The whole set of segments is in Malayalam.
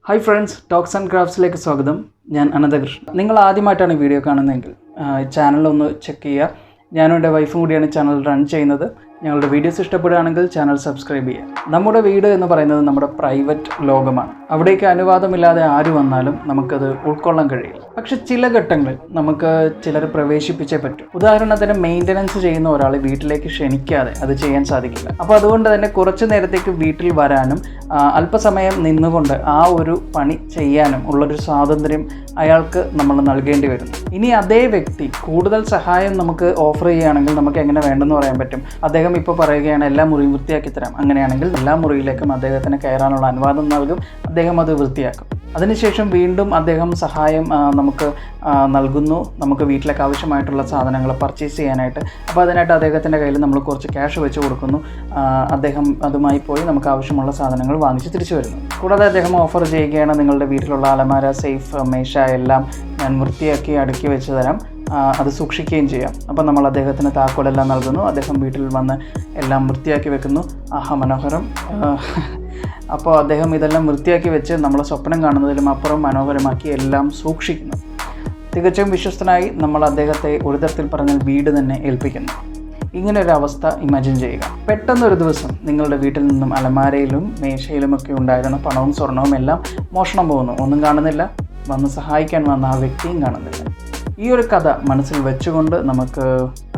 ഹായ് ഫ്രണ്ട്സ്, ടോക്സ് ആൻഡ് ക്രാഫ്റ്റ്സിലേക്ക് സ്വാഗതം. ഞാൻ അനന്തകൃഷ്ണൻ. നിങ്ങൾ ആദ്യമായിട്ടാണ് വീഡിയോ കാണുന്നതെങ്കിൽ ചാനലൊന്ന് ചെക്ക് ചെയ്യുക. ഞാനും എൻ്റെ വൈഫും കൂടിയാണ് ചാനൽ റൺ ചെയ്യുന്നത്. ഞങ്ങളുടെ വീഡിയോസ് ഇഷ്ടപ്പെടുകയാണെങ്കിൽ ചാനൽ സബ്സ്ക്രൈബ് ചെയ്യുക. നമ്മുടെ വീട് എന്ന് പറയുന്നത് നമ്മുടെ പ്രൈവറ്റ് ലോകമാണ്. അവിടേക്ക് അനുവാദമില്ലാതെ ആര് വന്നാലും നമുക്കത് ഉൾക്കൊള്ളാൻ കഴിയില്ല. പക്ഷെ ചില ഘട്ടങ്ങളിൽ നമുക്ക് ചിലർ പ്രവേശിപ്പിച്ചേ പറ്റും. ഉദാഹരണത്തിന് മെയിൻ്റനൻസ് ചെയ്യുന്ന ഒരാളെ വീട്ടിലേക്ക് ക്ഷണിക്കാതെ അത് ചെയ്യാൻ സാധിക്കില്ല. അപ്പോൾ അതുകൊണ്ട് തന്നെ കുറച്ച് നേരത്തേക്ക് വീട്ടിൽ വരാനും അല്പസമയം നിന്നുകൊണ്ട് ആ ഒരു പണി ചെയ്യാനും ഉള്ളൊരു സ്വാതന്ത്ര്യം അയാൾക്ക് നമ്മൾ നൽകേണ്ടി വരുന്നു. ഇനി അതേ വ്യക്തി കൂടുതൽ സഹായം നമുക്ക് ഓഫർ ചെയ്യുകയാണെങ്കിൽ നമുക്ക് എങ്ങനെ വേണ്ടെന്ന് പറയാൻ പറ്റും? അദ്ദേഹം ഇപ്പോൾ പറയുകയാണ് എല്ലാ മുറിയും വൃത്തിയാക്കി തരാം. അങ്ങനെയാണെങ്കിൽ എല്ലാ മുറിയിലേക്കും അദ്ദേഹത്തിന് കയറാനുള്ള അനുവാദം നൽകും. അദ്ദേഹം അത് വൃത്തിയാക്കും. അതിനുശേഷം വീണ്ടും അദ്ദേഹം സഹായം നമുക്ക് നൽകുന്നു, നമുക്ക് വീട്ടിലേക്ക് ആവശ്യമായിട്ടുള്ള സാധനങ്ങൾ പർച്ചേസ് ചെയ്യാനായിട്ട്. അപ്പോൾ അതിനായിട്ട് അദ്ദേഹത്തിൻ്റെ കയ്യിൽ നമ്മൾ കുറച്ച് ക്യാഷ് വെച്ച് കൊടുക്കുന്നു. അദ്ദേഹം അതുമായി പോയി നമുക്ക് ആവശ്യമുള്ള സാധനങ്ങൾ വാങ്ങിച്ച് തിരിച്ചു വരുന്നു. കൂടാതെ അദ്ദേഹം ഓഫർ ചെയ്യുകയാണ്, നിങ്ങളുടെ വീട്ടിലുള്ള അലമാര, സേഫ്, മേശ എല്ലാം ഞാൻ വൃത്തിയാക്കി അടുക്കി വെച്ച് തരാം, അത് സൂക്ഷിക്കുകയും ചെയ്യാം. അപ്പോൾ നമ്മൾ അദ്ദേഹത്തിന് താക്കോലെല്ലാം നൽകുന്നു. അദ്ദേഹം വീട്ടിൽ വന്ന് എല്ലാം വൃത്തിയാക്കി വെക്കുന്നു. ആഹാ, മനോഹരം. അപ്പോൾ അദ്ദേഹം ഇതെല്ലാം വൃത്തിയാക്കി വെച്ച് നമ്മളെ സ്വപ്നം കാണുന്നതിലും അപ്പുറം മനോഹരമാക്കി എല്ലാം സൂക്ഷിക്കുന്നു. തികച്ചും വിശ്വസ്തനായി നമ്മൾ അദ്ദേഹത്തെ ഒരു തരത്തിൽ പറഞ്ഞാൽ വീട് തന്നെ ഏൽപ്പിക്കുന്നു. ഇങ്ങനെ ഒരു അവസ്ഥ ഇമാജിൻ ചെയ്യുക. പെട്ടെന്നൊരു ദിവസം നിങ്ങളുടെ വീട്ടിൽ നിന്നും അലമാരയിലും മേശയിലുമൊക്കെ ഉണ്ടായിരുന്ന പണവും സ്വർണവും എല്ലാം മോഷണം പോകുന്നു. ഒന്നും കാണുന്നില്ല. വന്ന് സഹായിക്കാൻ വന്ന ആ വ്യക്തിയും കാണുന്നില്ല. ഈ ഒരു കഥ മനസ്സിൽ വെച്ചുകൊണ്ട് നമുക്ക്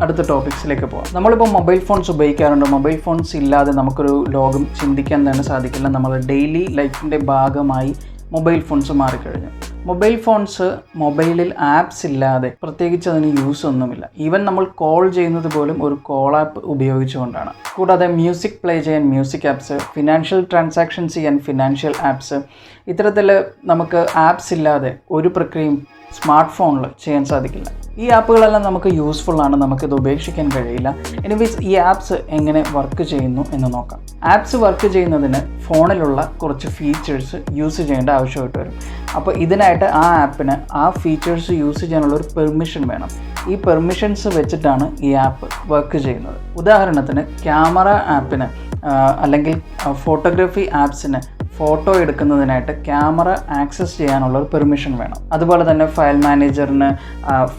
അടുത്ത ടോപ്പിക്സിലേക്ക് പോകാം. നമ്മളിപ്പോൾ മൊബൈൽ ഫോൺസ് ഉപയോഗിക്കാറുണ്ട്. മൊബൈൽ ഫോൺസ് ഇല്ലാതെ നമുക്കൊരു ലോകം ചിന്തിക്കാൻ തന്നെ സാധിക്കില്ല. നമ്മുടെ ഡെയിലി ലൈഫിൻ്റെ ഭാഗമായി മൊബൈൽ ഫോൺസ് മാറിക്കഴിഞ്ഞു. മൊബൈൽ ഫോൺസ് മൊബൈലിൽ ആപ്സ് ഇല്ലാതെ പ്രത്യേകിച്ച് അതിന് യൂസ് ഒന്നുമില്ല. ഈവൻ നമ്മൾ കോൾ ചെയ്യുന്നത് പോലും ഒരു കോൾ ആപ്പ് ഉപയോഗിച്ചുകൊണ്ടാണ്. കൂടാതെ മ്യൂസിക് പ്ലേ ചെയ്യാൻ മ്യൂസിക് ആപ്സ്, ഫിനാൻഷ്യൽ ട്രാൻസാക്ഷൻസ് ചെയ്യാൻ ഫിനാൻഷ്യൽ ആപ്സ്, ഇത്തരത്തിൽ നമുക്ക് ആപ്സ് ഇല്ലാതെ ഒരു പ്രക്രിയയും സ്മാർട്ട് ഫോണിൽ ചെയ്യാൻ സാധിക്കില്ല. ഈ ആപ്പുകളെല്ലാം നമുക്ക് യൂസ്ഫുള്ളാണ്, നമുക്കിത് ഉപേക്ഷിക്കാൻ കഴിയില്ല. എനിവേസ് ഈ ആപ്സ് എങ്ങനെ വർക്ക് ചെയ്യുന്നു എന്ന് നോക്കാം. ആപ്സ് വർക്ക് ചെയ്യുന്നതിന് ഫോണിലുള്ള കുറച്ച് ഫീച്ചേഴ്സ് യൂസ് ചെയ്യേണ്ട ആവശ്യമായിട്ട് വരും. അപ്പോൾ ഇതിനായിട്ട് ആ ആപ്പിന് ആ ഫീച്ചേഴ്സ് യൂസ് ചെയ്യാനുള്ള ഒരു പെർമിഷൻ വേണം. ഈ പെർമിഷൻസ് വെച്ചിട്ടാണ് ഈ ആപ്പ് വർക്ക് ചെയ്യുന്നത്. ഉദാഹരണത്തിന് ക്യാമറ ആപ്പിന് അല്ലെങ്കിൽ ഫോട്ടോഗ്രാഫി ആപ്സിന് ഫോട്ടോ എടുക്കുന്നതിനായിട്ട് ക്യാമറ ആക്സസ് ചെയ്യാനുള്ള ഒരു പെർമിഷൻ വേണം. അതുപോലെ തന്നെ ഫയൽ മാനേജറിന്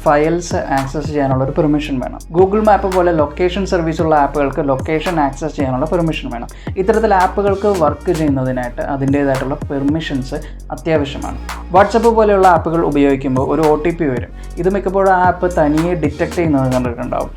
ഫയൽസ് ആക്സസ് ചെയ്യാനുള്ള ഒരു പെർമിഷൻ വേണം. ഗൂഗിൾ മാപ്പ് പോലെ ലൊക്കേഷൻ സർവീസുള്ള ആപ്പുകൾക്ക് ലൊക്കേഷൻ ആക്സസ് ചെയ്യാനുള്ള പെർമിഷൻ വേണം. ഇത്തരത്തിൽ ആപ്പുകൾക്ക് വർക്ക് ചെയ്യുന്നതിനായിട്ട് അതിൻ്റേതായിട്ടുള്ള പെർമിഷൻസ് അത്യാവശ്യമാണ്. വാട്സപ്പ് പോലെയുള്ള ആപ്പുകൾ ഉപയോഗിക്കുമ്പോൾ ഒരു OTP വരും. ഇത് മിക്കപ്പോഴും ആ ആപ്പ് തനിയെ ഡിറ്റക്റ്റ് ചെയ്യുന്നത് കണ്ടിട്ടുണ്ടാവും.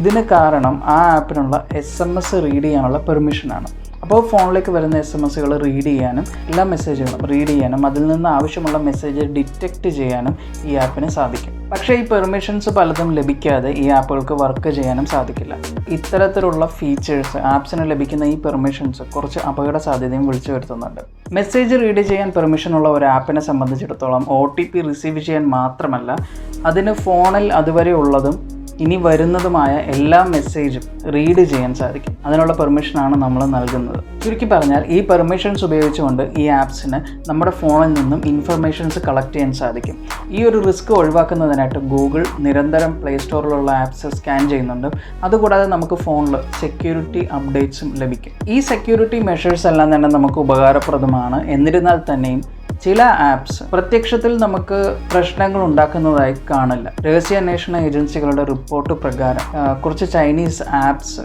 ഇതിന് കാരണം ആ ആപ്പിനുള്ള SMS റീഡ് ചെയ്യാനുള്ള പെർമിഷനാണ്. അപ്പോൾ ഫോണിലേക്ക് വരുന്ന SMS റീഡ് ചെയ്യാനും എല്ലാ മെസ്സേജുകളും റീഡ് ചെയ്യാനും അതിൽ നിന്ന് ആവശ്യമുള്ള മെസ്സേജ് ഡിറ്റക്റ്റ് ചെയ്യാനും ഈ ആപ്പിന് സാധിക്കും. പക്ഷേ ഈ പെർമിഷൻസ് പലതും ലഭിക്കാതെ ഈ ആപ്പുകൾക്ക് വർക്ക് ചെയ്യാനും സാധിക്കില്ല. ഇത്തരത്തിലുള്ള ഫീച്ചേഴ്സ് ആപ്സിന് ലഭിക്കുന്ന ഈ പെർമിഷൻസ് കുറച്ച് അപകട സാധ്യതയും വിളിച്ചു വരുത്തുന്നുണ്ട്. മെസ്സേജ് റീഡ് ചെയ്യാൻ പെർമിഷനുള്ള ഒരു ആപ്പിനെ സംബന്ധിച്ചിടത്തോളം OTP റിസീവ് ചെയ്യാൻ മാത്രമല്ല, അതിന് ഫോണിൽ അതുവരെ ഉള്ളതും ഇനി വരുന്നതുമായ എല്ലാ മെസ്സേജും റീഡ് ചെയ്യാൻ സാധിക്കും. അതിനുള്ള പെർമിഷനാണ് നമ്മൾ നൽകുന്നത്. ചുരുക്കി പറഞ്ഞാൽ ഈ പെർമിഷൻസ് ഉപയോഗിച്ചുകൊണ്ട് ഈ ആപ്സിന് നമ്മുടെ ഫോണിൽ നിന്നും ഇൻഫർമേഷൻസ് കളക്ട് ചെയ്യാൻ സാധിക്കും. ഈ ഒരു റിസ്ക് ഒഴിവാക്കുന്നതിനായിട്ട് ഗൂഗിൾ നിരന്തരം പ്ലേ സ്റ്റോറിലുള്ള ആപ്സ് സ്കാൻ ചെയ്യുന്നുണ്ട്. അതുകൂടാതെ നമുക്ക് ഫോണിൽ സെക്യൂരിറ്റി അപ്ഡേറ്റ്സും ലഭിക്കും. ഈ സെക്യൂരിറ്റി മെഷേഴ്സ് എല്ലാം തന്നെ നമുക്ക് ഉപകാരപ്രദമാണ്. എന്നിരുന്നാൽ തന്നെയും ചില ആപ്സ് പ്രത്യക്ഷത്തിൽ നമുക്ക് പ്രശ്നങ്ങൾ ഉണ്ടാക്കുന്നതായി കാണില്ല. രഹസ്യാന്വേഷണ ഏജൻസികളുടെ റിപ്പോർട്ട് പ്രകാരം കുറച്ച് ചൈനീസ് ആപ്സ്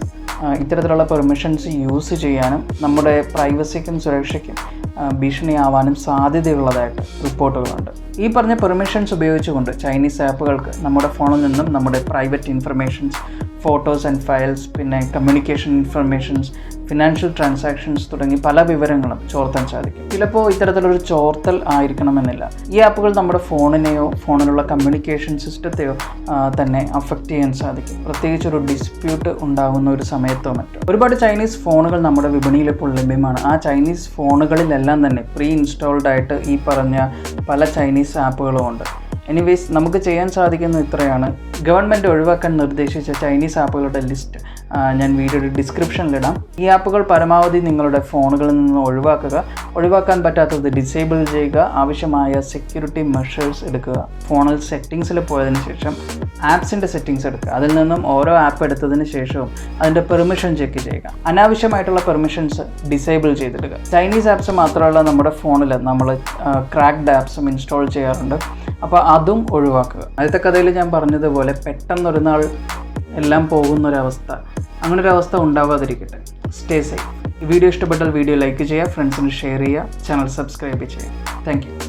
ഇത്തരത്തിലുള്ള പെർമിഷൻസ് യൂസ് ചെയ്യാനും നമ്മുടെ പ്രൈവസിക്കും സുരക്ഷയ്ക്കും ഭീഷണിയാവാനും സാധ്യതയുള്ളതായിട്ട് റിപ്പോർട്ടുകളുണ്ട്. ഈ പറഞ്ഞ പെർമിഷൻസ് ഉപയോഗിച്ചുകൊണ്ട് ചൈനീസ് ആപ്പുകൾക്ക് നമ്മുടെ ഫോണിൽ നിന്നും നമ്മുടെ private informations, photos and files, പിന്നെ കമ്മ്യൂണിക്കേഷൻ ഇൻഫർമേഷൻസ്, ഫിനാൻഷ്യൽ ട്രാൻസാക്ഷൻസ് തുടങ്ങി പല വിവരങ്ങളും ചോർത്താൻ സാധിക്കും. ചിലപ്പോൾ ഇത്തരത്തിലൊരു ചോർത്തൽ ആയിരിക്കണമെന്നില്ല. ഈ ആപ്പുകൾ നമ്മുടെ ഫോണിനെയോ ഫോണിലുള്ള കമ്മ്യൂണിക്കേഷൻ സിസ്റ്റത്തെയോ തന്നെ അഫക്റ്റ് ചെയ്യാൻ സാധിക്കും. പ്രത്യേകിച്ച് ഒരു ഡിസ്പ്യൂട്ട് ഉണ്ടാകുന്ന ഒരു സമയത്തോ മറ്റോ. ഒരുപാട് ചൈനീസ് ഫോണുകൾ നമ്മുടെ വിപണിയിൽ ഇപ്പോൾ ലഭ്യമാണ്. ആ ചൈനീസ് ഫോണുകളിലെല്ലാം തന്നെ പ്രീ ഇൻസ്റ്റാൾഡ് ആയിട്ട് ഈ പറഞ്ഞ പല ചൈനീസ് ആപ്പുകളും ഉണ്ട്. എനിവേസ് നമുക്ക് ചെയ്യാൻ സാധിക്കുന്ന ഇത്രയാണ്. ഗവൺമെൻറ് ഒഴിവാക്കാൻ നിർദ്ദേശിച്ച ചൈനീസ് ആപ്പുകളുടെ ലിസ്റ്റ് ഞാൻ വീഡിയോയുടെ ഡിസ്ക്രിപ്ഷനിലിടാം. ഈ ആപ്പുകൾ പരമാവധി നിങ്ങളുടെ ഫോണുകളിൽ നിന്ന് ഒഴിവാക്കാൻ പറ്റാത്തത് ഡിസേബിൾ ചെയ്യുക, ആവശ്യമായ സെക്യൂരിറ്റി മെഷേഴ്സ് എടുക്കുക. ഫോണിൽ സെറ്റിങ്സിൽ പോയതിന് ശേഷം ആപ്സിൻ്റെ സെറ്റിങ്സ് എടുക്കുക. അതിൽ നിന്നും ഓരോ ആപ്പ് എടുത്തതിന് ശേഷവും അതിൻ്റെ പെർമിഷൻ ചെക്ക് ചെയ്യുക. അനാവശ്യമായിട്ടുള്ള പെർമിഷൻസ് ഡിസേബിൾ ചെയ്തിടുക. ചൈനീസ് ആപ്സ് മാത്രമല്ല, നമ്മുടെ ഫോണിൽ നമ്മൾ ക്രാക്ഡ് ആപ്സും ഇൻസ്റ്റാൾ ചെയ്യാറുണ്ട്. അപ്പോൾ അതും ഒഴിവാക്കുക. ആദ്യത്തെ കഥയിൽ ഞാൻ പറഞ്ഞതുപോലെ പെട്ടെന്നൊരു നാൾ എല്ലാം പോകുന്നൊരവസ്ഥ, അങ്ങനൊരവസ്ഥ ഉണ്ടാവാതിരിക്കട്ടെ. Stay safe. ഈ വീഡിയോ ഇഷ്ടപ്പെട്ടാൽ വീഡിയോ ലൈക്ക് ചെയ്യുക, ഫ്രണ്ട്സിന് ഷെയർ ചെയ്യുക, ചാനൽ സബ്സ്ക്രൈബ് ചെയ്യുക. Thank U.